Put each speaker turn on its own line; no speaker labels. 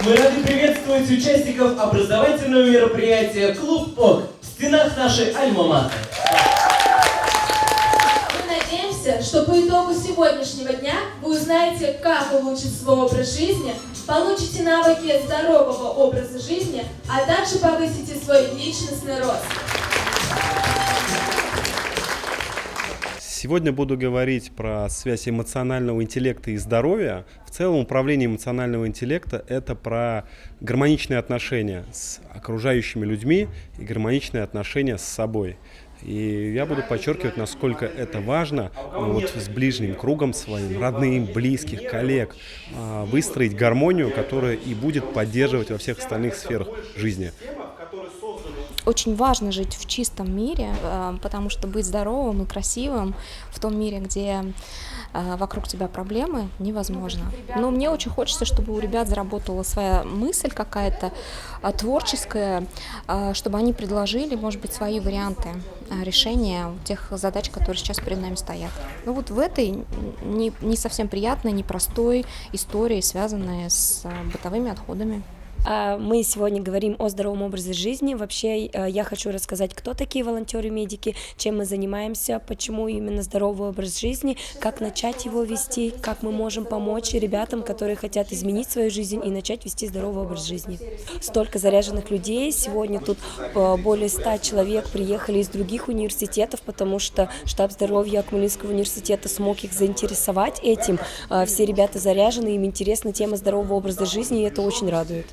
Мы рады приветствовать участников образовательного мероприятия «Клуб ОК» в стенах нашей альма-матер.
Мы надеемся, что по итогу сегодняшнего дня вы узнаете, как улучшить свой образ жизни, получите навыки здорового образа жизни, а также повысите свой личностный рост.
Сегодня буду говорить про связь эмоционального интеллекта и здоровья. В целом управление эмоционального интеллекта – это про гармоничные отношения с окружающими людьми и гармоничные отношения с собой. И я буду подчеркивать, насколько это важно вот с ближним кругом своим, родным, близких, коллег, выстроить гармонию, которая и будет поддерживать во всех остальных сферах жизни.
Очень важно жить в чистом мире, потому что быть здоровым и красивым в том мире, где вокруг тебя проблемы, невозможно. Но мне очень хочется, чтобы у ребят заработала своя мысль какая-то творческая, чтобы они предложили, может быть, свои варианты решения тех задач, которые сейчас перед нами стоят. Ну вот в этой не совсем приятной, непростой истории, связанной с бытовыми отходами.
Мы сегодня говорим о здоровом образе жизни. Вообще, я хочу рассказать, кто такие волонтеры-медики, чем мы занимаемся, почему именно здоровый образ жизни, как начать его вести, как мы можем помочь ребятам, которые хотят изменить свою жизнь и начать вести здоровый образ жизни. Столько заряженных людей. Сегодня тут более 100 человек приехали из других университетов, потому что штаб здоровья Акмолинского университета смог их заинтересовать этим. Все ребята заряжены, им интересна тема здорового образа жизни, и это очень радует.